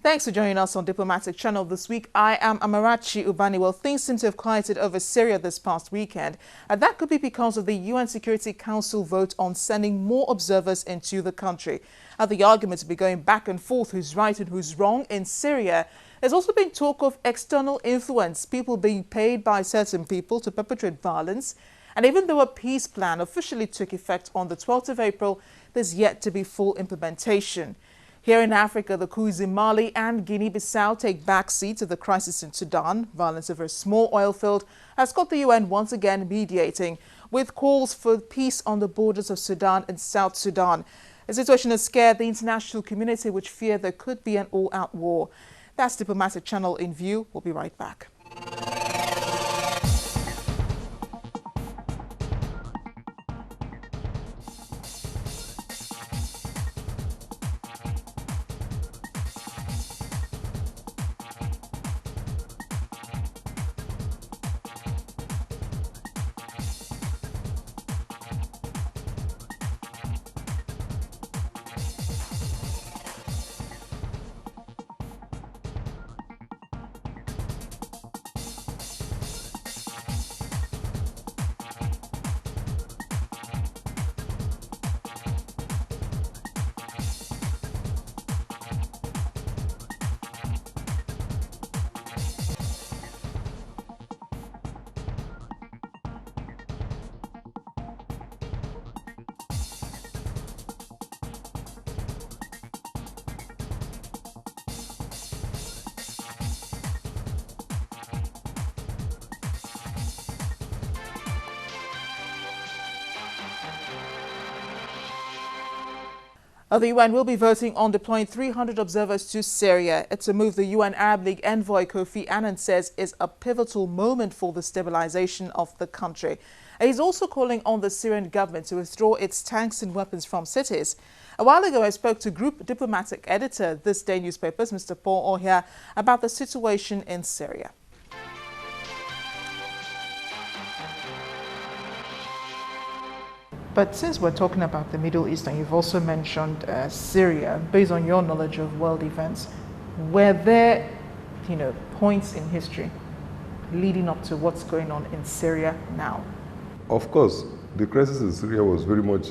Thanks for joining us on Diplomatic Channel this week. I am Amarachi Ubani. Well, things seem to have quieted over Syria this past weekend. And that could be because of the UN Security Council vote on sending more observers into the country. And the arguments be going back and forth who's right and who's wrong in Syria. There's also been talk of external influence, people being paid by certain people to perpetrate violence. And even though a peace plan officially took effect on the 12th of April, there's yet to be full implementation. Here in Africa, the coups in Mali and Guinea-Bissau take backseat to the crisis in Sudan. Violence over a small oil field has got the UN once again mediating, with calls for peace on the borders of Sudan and South Sudan. The situation has scared the international community, which fear there could be an all-out war. That's Diplomatic Channel in view. We'll be right back. The UN will be voting on deploying 300 observers to Syria. It's a move the UN Arab League envoy Kofi Annan says is a pivotal moment for the stabilization of the country. He's also calling on the Syrian government to withdraw its tanks and weapons from cities. A while ago, I spoke to Group Diplomatic Editor This Day newspapers, Mr. Paul Ohia, about the situation in Syria. But since we're talking about the Middle East and you've also mentioned Syria, based on your knowledge of world events, were there, points in history leading up to what's going on in Syria now? Of course, the crisis in Syria was very much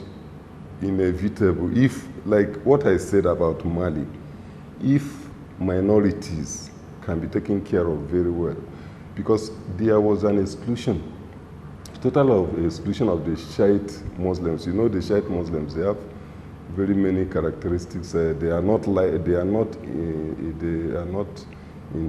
inevitable. If, like what I said about Mali, if minorities can be taken care of very well, because there was an exclusion. Total of exclusion of the Shiite Muslims. The Shiite Muslims, they have very many characteristics. They are not in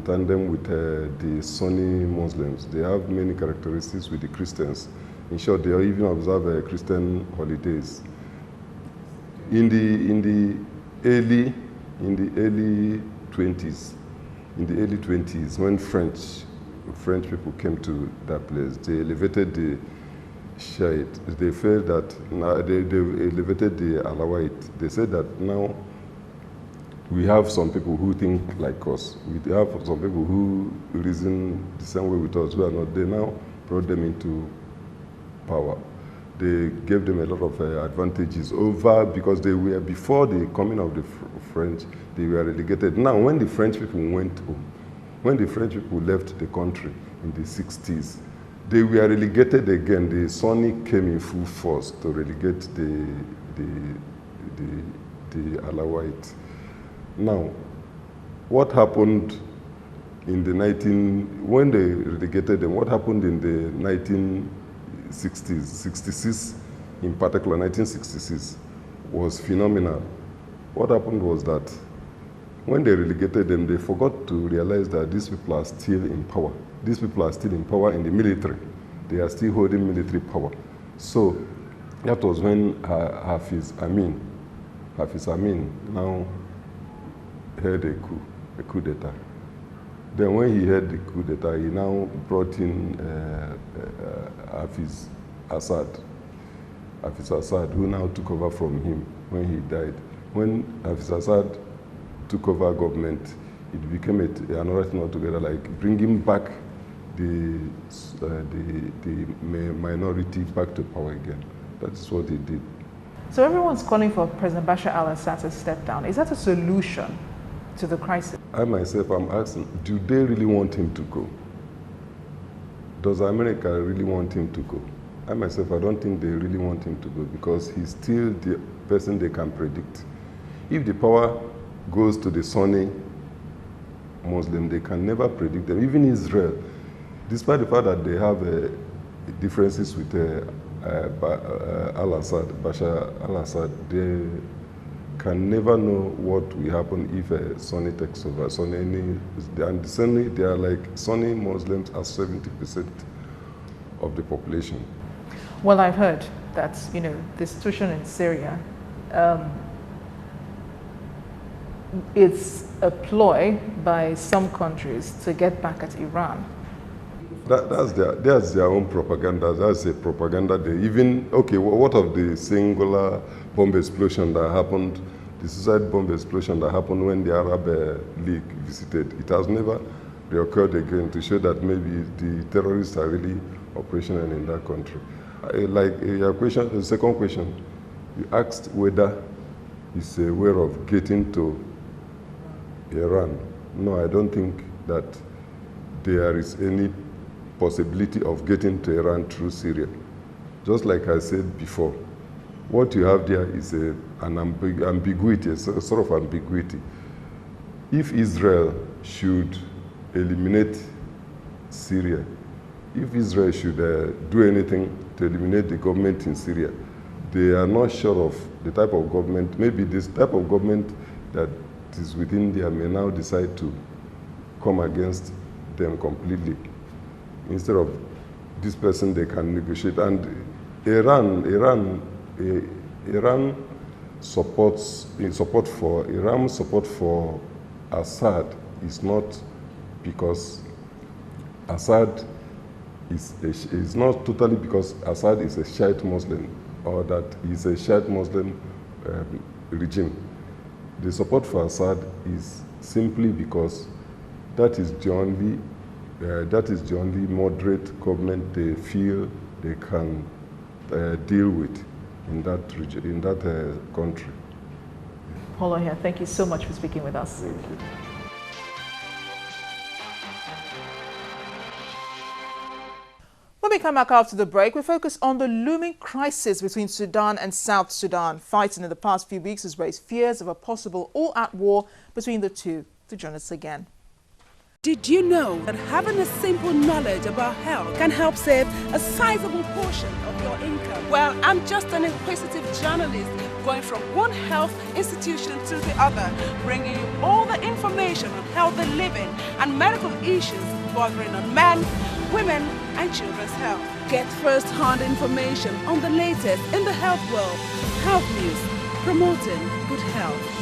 tandem with the Sunni Muslims. They have many characteristics with the Christians. In short, they even observe Christian holidays. In the early 20s, when French people came to that place, they elevated the Shiite. They felt that they elevated the Alawite. They said that now we have some people who think like us. We have some people who reason the same way with us. We are not. They now brought them into power. They gave them a lot of advantages over, because they were, before the coming of the French, they were relegated. Now, when the French people went home, when the French people left the country in the 60s, they were relegated again. The Sunni came in full force to relegate the Alawite. Now, what happened in the when they relegated them, what happened in the 1960s, 66 in particular, 1966, was phenomenal. What happened was that when they relegated them, they forgot to realize that these people are still in power. These people are still in power in the military. They are still holding military power. So that was when Hafiz Amin now had a coup d'etat. Then when he had the coup d'etat, he now brought in Hafiz Assad, who now took over from him when he died. When Hafiz Assad took over government, it became another thing altogether, like bringing back the minority back to power again. That is what he did. So everyone's calling for President Bashar al-Assad to step down. Is that a solution to the crisis? I myself am asking, do they really want him to go? Does America really want him to go? I myself, I don't think they really want him to go because he's still the person they can predict. If the power goes to the Sunni Muslim, they can never predict them. Even Israel, despite the fact that they have differences with al-Assad, Bashar al-Assad, they can never know what will happen if a Sunni takes over. And the Sunni, they are like Sunni Muslims are 70% of the population. Well, I've heard that, you know, the situation in Syria, it's a ploy by some countries to get back at Iran. That's their own propaganda. That's a propaganda. They even, okay, what of the singular bomb explosion that happened, the suicide bomb explosion that happened when the Arab League visited? It has never reoccurred again to show that maybe the terrorists are really operational in that country. Like your question, the second question, you asked whether it's a way of getting to Iran. No, I don't think that there is any possibility of getting to Iran through Syria. Just like I said before, what you have there is an ambiguity, a sort of ambiguity. If Israel should eliminate Syria, if Israel should do anything to eliminate the government in Syria, they are not sure of the type of government. Maybe this type of government that is within there may now decide to come against them completely. Instead of this person, they can negotiate. And Iran support for Assad is not because Assad is not totally because Assad is a Shiite Muslim or that he's a Shiite Muslim regime. The support for Assad is simply because that is the only moderate government they feel they can deal with in that region, in that country. Paulo here, thank you so much for speaking with us. Thank you. When we come back after the break, we focus on the looming crisis between Sudan and South Sudan. Fighting in the past few weeks has raised fears of a possible all-out war between the two. To join us again. Did you know that having a simple knowledge about health can help save a sizable portion of your income? Well, I'm just an inquisitive journalist going from one health institution to the other, bringing you all the information on healthy living and medical issues bothering on men, women, and children's health. Get first-hand information on the latest in the health world. Health news, promoting good health.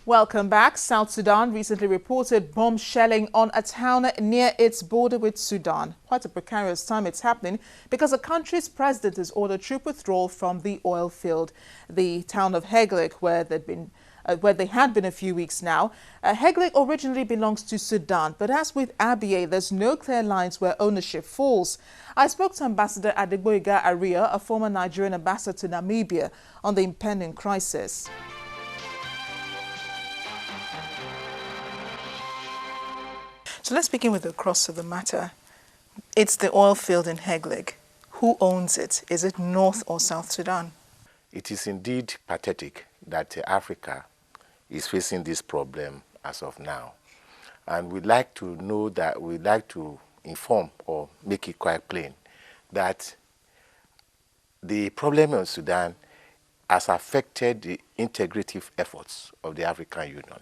Welcome back. South Sudan recently reported bomb shelling on a town near its border with Sudan. Quite a precarious time it's happening because the country's president has ordered troop withdrawal from the oil field. The town of Heglig, where they had been a few weeks now. Heglig originally belongs to Sudan, but as with Abyei, there's no clear lines where ownership falls. I spoke to Ambassador Adegboyega Ariyo, a former Nigerian ambassador to Namibia, on the impending crisis. So let's begin with the crux of the matter. It's the oil field in Heglig. Who owns it? Is it North or South Sudan? It is indeed pathetic that Africa is facing this problem as of now. And we'd like to inform or make it quite plain that the problem in Sudan has affected the integrative efforts of the African Union.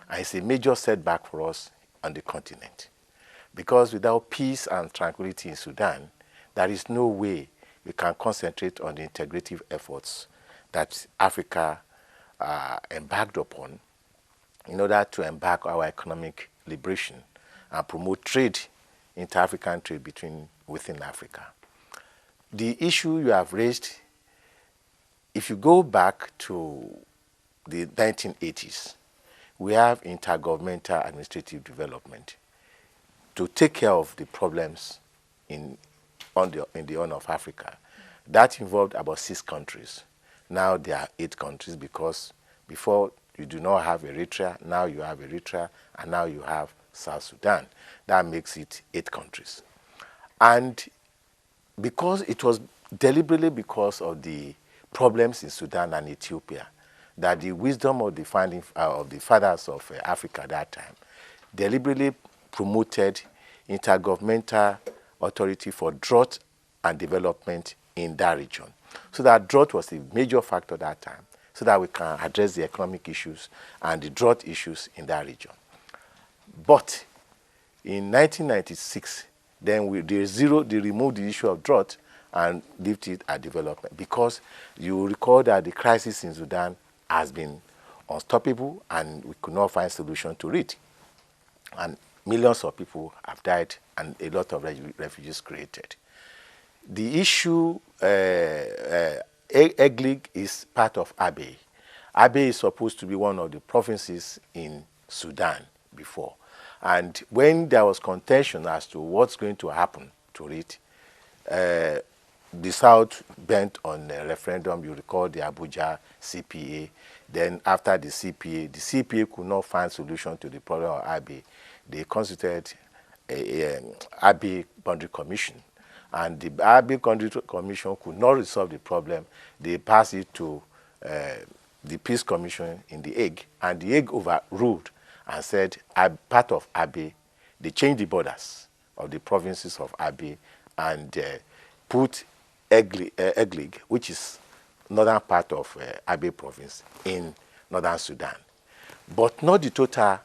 And it's a major setback for us on the continent. Because without peace and tranquility in Sudan, there is no way we can concentrate on the integrative efforts that Africa embarked upon in order to embark our economic liberation and promote trade, inter-African trade within Africa. The issue you have raised, if you go back to the 1980s, we have intergovernmental administrative development to take care of the problems in the Horn of Africa. That involved about 6 countries. Now there are 8 countries because before you do not have Eritrea, now you have Eritrea, and now you have South Sudan. That makes it 8 countries. And because it was deliberately because of the problems in Sudan and Ethiopia that the wisdom of the fathers of Africa at that time deliberately promoted intergovernmental authority for drought and development in that region. So that drought was a major factor at that time, so that we can address the economic issues and the drought issues in that region. But in 1996, then they removed the issue of drought and left it at development, because you recall that the crisis in Sudan has been unstoppable and we could not find solution to it. And millions of people have died and a lot of refugees created. The issue, Eglig is part of Abyei. Abyei is supposed to be one of the provinces in Sudan before. And when there was contention as to what's going to happen to it, the South bent on a referendum. You recall the Abuja CPA. Then after the CPA could not find solution to the problem of Abyei. They constituted an Abyei Boundary Commission. And the Abyei Boundary Commission could not resolve the problem. They passed it to the Peace Commission in The Hague. And The Hague overruled and said, part of Abyei, they changed the borders of the provinces of Abyei and put Eglig, which is northern part of Abyei province, in northern Sudan. But not the total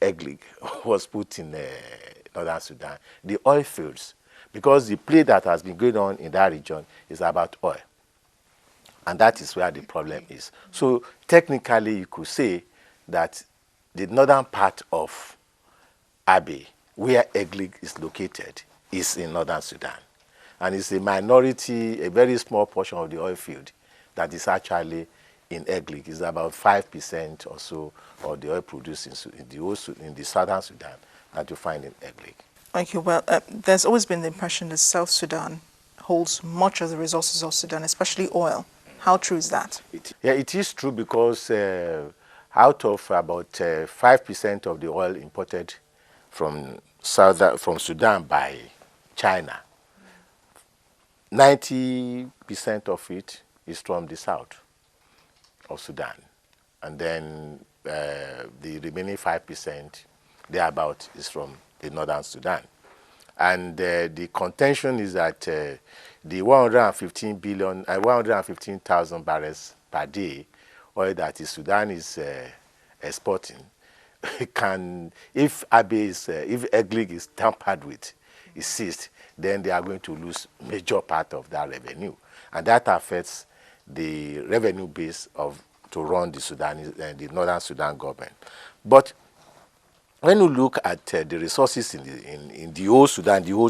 Eglig was put in northern Sudan. The oil fields, because the play that has been going on in that region is about oil. And that is where the problem is. So technically you could say that the northern part of Abyei, where Eglig is located, is in northern Sudan. And it's a minority, a very small portion of the oil field that is actually in Eglig. It's about 5% or so of the oil produced in the southern Sudan that you find in Eglig. Okay, well, there's always been the impression that South Sudan holds much of the resources of Sudan, especially oil. How true is that? It is true, because out of about 5% of the oil imported from Sudan by China, 90% of it is from the south of Sudan. And then the remaining 5%, thereabout, is from the northern Sudan. And the contention is that the 115,000 barrels per day oil that Sudan is exporting can, if Eglig is tampered with, is seized, then they are going to lose major part of that revenue. And that affects the revenue base to run the northern Sudan government. But when you look at the resources in the old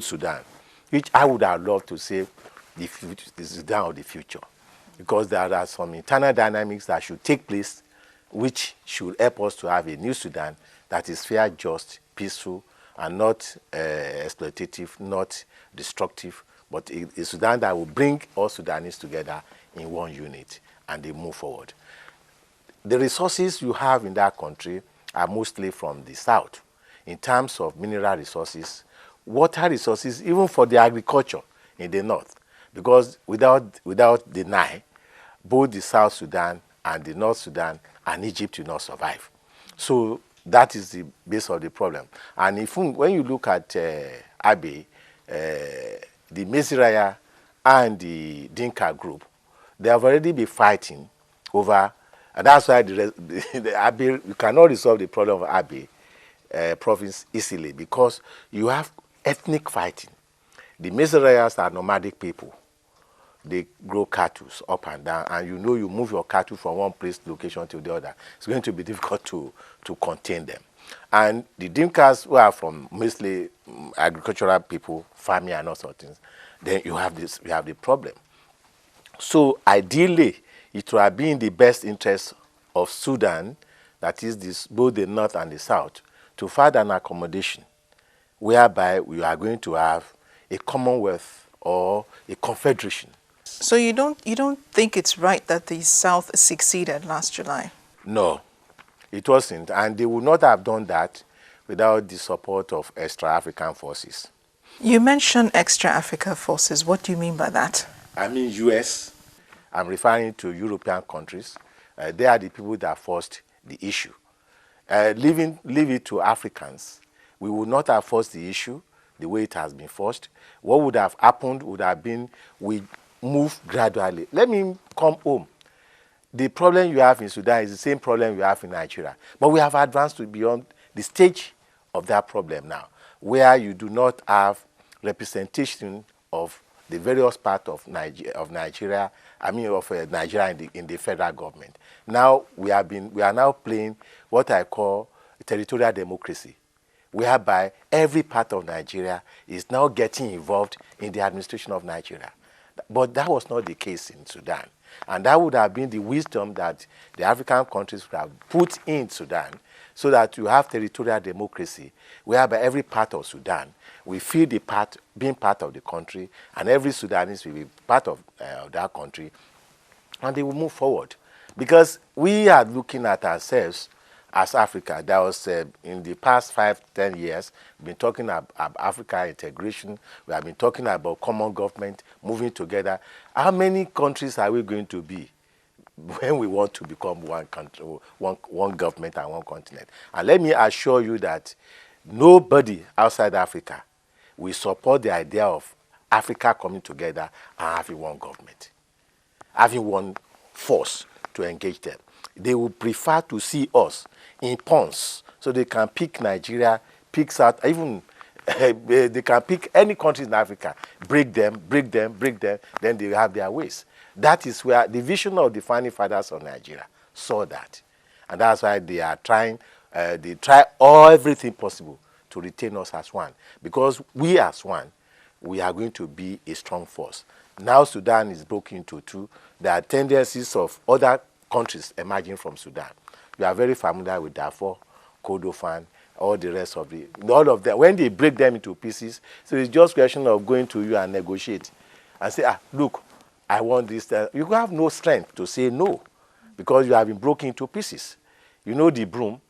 Sudan, which I would have loved to say the Sudan of the future, because there are some internal dynamics that should take place which should help us to have a new Sudan that is fair, just, peaceful, and not exploitative, not destructive, but a Sudan that will bring all Sudanese together in one unit and they move forward. The resources you have in that country are mostly from the south in terms of mineral resources, water resources, even for the agriculture in the north, because without the Nile, both the South Sudan and the North Sudan and Egypt will not survive. So that is the base of the problem. And when you look at Abyei, the Mesiraya and the Dinka group, they have already been fighting over, and that's why the Abyei, you cannot resolve the problem of Abyei province easily, because you have ethnic fighting. The Mesirayas are nomadic people. They grow cattle up and down, and you move your cattle from one place location to the other. It's going to be difficult to contain them. And the Dinkas, who are from mostly agricultural people, farming and all sorts of things, then you have the problem. So ideally, it would have been in the best interest of Sudan, that is both the north and the south, to find an accommodation whereby we are going to have a commonwealth or a confederation. So you don't think it's right that the South succeeded last July? No, it wasn't. And they would not have done that without the support of extra African forces. You mentioned extra Africa forces. What do you mean by that? I mean US. I'm referring to European countries. They are the people that forced the issue. Leave it to Africans. We would not have forced the issue the way it has been forced. What would have happened would have been we move gradually. Let me come home. The problem you have in Sudan is the same problem you have in Nigeria. But we have advanced to beyond the stage of that problem now, where you do not have representation of the various parts of Nigeria, in the federal government. Now we are now playing what I call territorial democracy, whereby every part of Nigeria is now getting involved in the administration of Nigeria. But that was not the case in Sudan. And that would have been the wisdom that the African countries would have put in Sudan, so that you have territorial democracy, whereby every part of Sudan will feel being part of the country, and every Sudanese will be part of that country, and they will move forward. Because we are looking at ourselves as Africa. That was in the past 5-10 years, we've been talking about Africa integration. We have been talking about common government, moving together. How many countries are we going to be when we want to become one country, one government and one continent? And let me assure you that nobody outside Africa will support the idea of Africa coming together and having one government, having one force to engage them. They would prefer to see us in pawns, so they can pick Nigeria, pick South, even they can pick any country in Africa, break them, then they have their ways. That is where the vision of the founding fathers of Nigeria saw that. And that's why they are trying, they try everything possible to retain us as one. Because we as one, we are going to be a strong force. Now Sudan is broken into two. There are tendencies of other countries emerging from Sudan. You are very familiar with Darfur, Kordofan, all the rest of all of them. When they break them into pieces, so it's just a question of going to you and negotiate and say, look, I want this. You have no strength to say no, because you have been broken into pieces. You know the broom.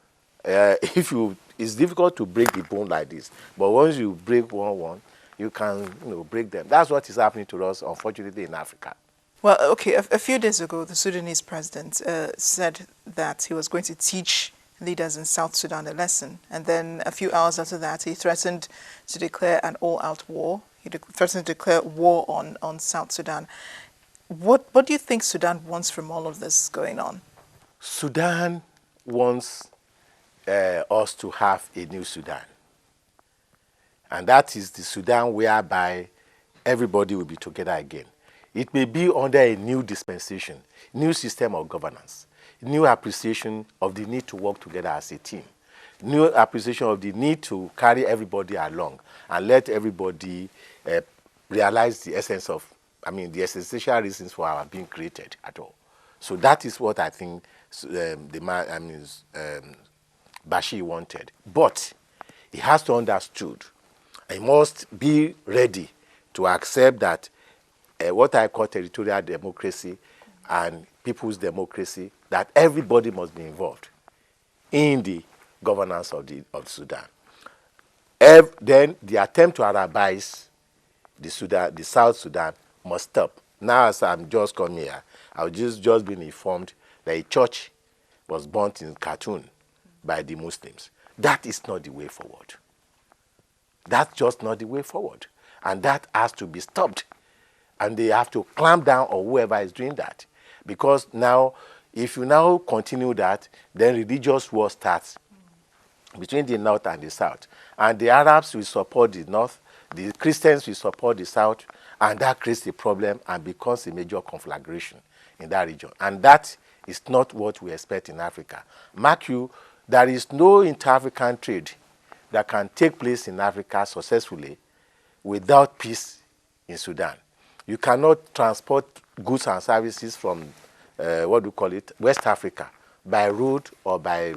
It's difficult to break the bone like this, but once you break one, you can break them. That's what is happening to us, unfortunately, in Africa. Well, okay, a few days ago, the Sudanese president said that he was going to teach leaders in South Sudan a lesson. And then a few hours after that, he threatened to declare an all-out war. He threatened to declare war on South Sudan. What do you think Sudan wants from all of this going on? Sudan wants us to have a new Sudan. And that is the Sudan whereby everybody will be together again. It may be under a new dispensation, new system of governance, new appreciation of the need to work together as a team, new appreciation of the need to carry everybody along and let everybody realize the essence of, the essential reasons for our being created at all. So that is what I think Bashir wanted. But he has to understood, he must be ready to accept that what I call territorial democracy and people's democracy, that everybody must be involved in the governance of Sudan. Then the attempt to Arabize the South Sudan must stop. Now, as I'm just coming here, I've just been informed that a church was burnt in Khartoum by the Muslims. That is not the way forward. That's just not the way forward. And that has to be stopped. And they have to clamp down on whoever is doing that. Because now, if you now continue that, then religious war starts between the North and the South. And the Arabs will support the North, the Christians will support the South, and that creates a problem and becomes a major conflagration in that region. And that is not what we expect in Africa. Mark you, there is no inter-African trade that can take place in Africa successfully without peace in Sudan. You cannot transport goods and services from, West Africa, by road or by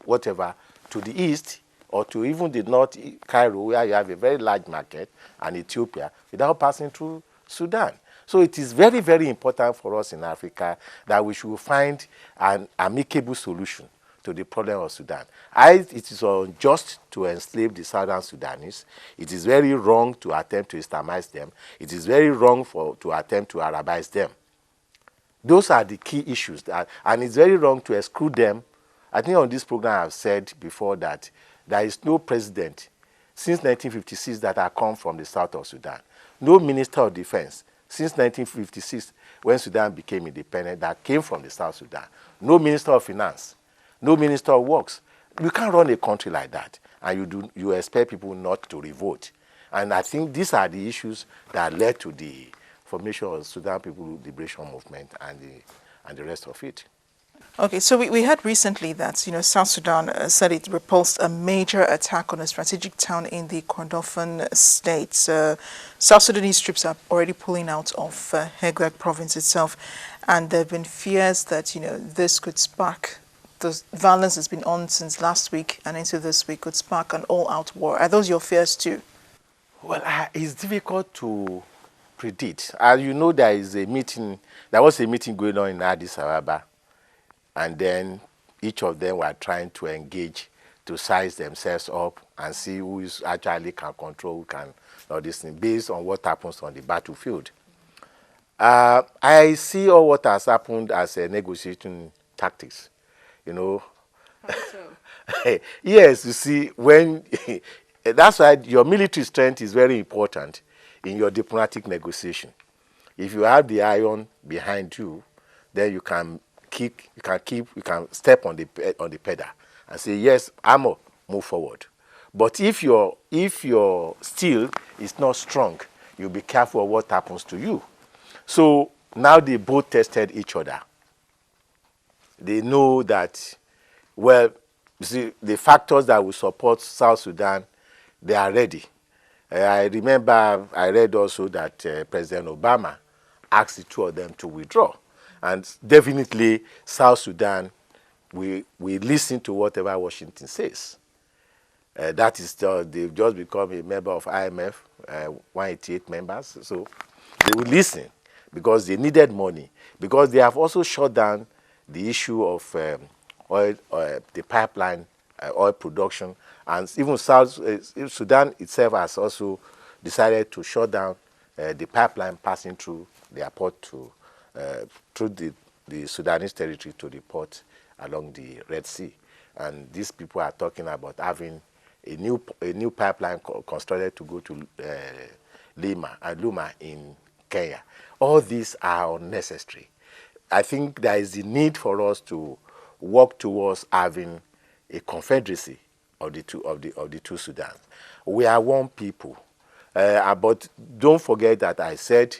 whatever, to the east or to even the north, Cairo, where you have a very large market, and Ethiopia, without passing through Sudan. So it is very, very important for us in Africa that we should find an amicable solution to the problem of Sudan. It is unjust to enslave the Southern Sudanese. It is very wrong to attempt to Islamize them. It is very wrong to attempt to Arabize them. Those are the key issues, and it's very wrong to exclude them. I think on this program I've said before that there is no president since 1956 that has come from the south of Sudan. No minister of defense since 1956, when Sudan became independent, that came from the South Sudan. No minister of finance, no minister of works. You can't run a country like that, and you expect people not to revolt. And I think these are the issues that led to the formation of Sudan People Liberation Movement and the rest of it. Okay, so we heard recently that, South Sudan said it repulsed a major attack on a strategic town in the Kordofan state. South Sudanese troops are already pulling out of Hegleg province itself, and there have been fears that, this could spark, the violence has been on since last week and into this week, could spark an all-out war. Are those your fears too? Well, it's difficult to predict. As you know, there was a meeting going on in Addis Ababa. And then each of them were trying to engage to size themselves up and see who is actually can control, who can all this thing, based on what happens on the battlefield. I see all what has happened as a negotiating tactics, How so? Yes, you see, when that's why your military strength is very important in your diplomatic negotiation. If you have the iron behind you, then you can step on the pedal and say, yes, armor, move forward. But if your steel is not strong, you'll be careful of what happens to you. So now they both tested each other. They know that, well, you see, the factors that will support South Sudan, they are ready. I remember I read also that President Obama asked the two of them to withdraw. And definitely, South Sudan, we listen to whatever Washington says. That is, they've just become a member of IMF, 188 members. So they will listen because they needed money. Because they have also shut down the issue of oil, the pipeline, oil production. And even Sudan itself has also decided to shut down the pipeline passing through their port to through the Sudanese territory to the port along the Red Sea. And these people are talking about having a new pipeline constructed to go to Luma in Kenya. All these are unnecessary. I think there is a need for us to work towards having a confederacy of the two Sudans. We are one people. But don't forget that I said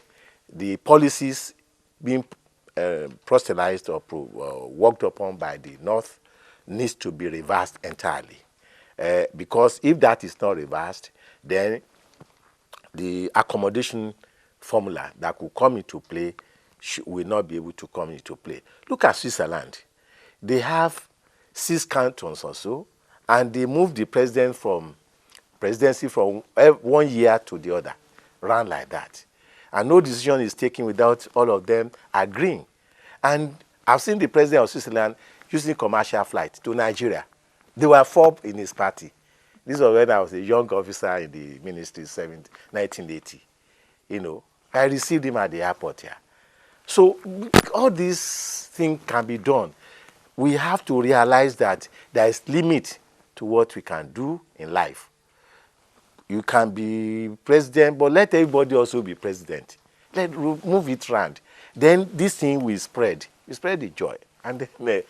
the policies being proselytized or worked upon by the North needs to be reversed entirely. Because if that is not reversed, then the accommodation formula that could come into play will not be able to come into play. Look at Switzerland. They have 6 cantons or so, and they moved the presidency from 1 year to the other, ran like that. And no decision is taken without all of them agreeing. And I've seen the president of Switzerland using commercial flight to Nigeria. There were 4 in his party. This was when I was a young officer in the ministry, 1980. I received him at the airport here. So all these things can be done. We have to realize that there is limit to what we can do in life. You can be president, but let everybody also be president. Move it around. Then this thing will spread. You spread the joy. And then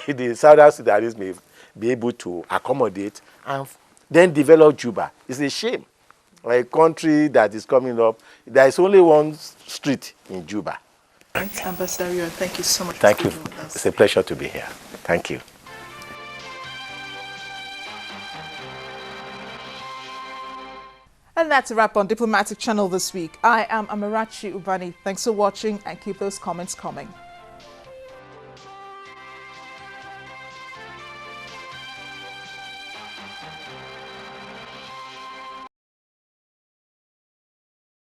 the Southern Sudanese may be able to accommodate and then develop Juba. It's a shame. A country that is coming up, there is only one street in Juba. Ambassador Ariyo, thank you so much. Thank you. It's a pleasure to be here. Thank you. And that's a wrap on Diplomatic Channel this week. I am Amarachi Ubani. Thanks for watching and keep those comments coming.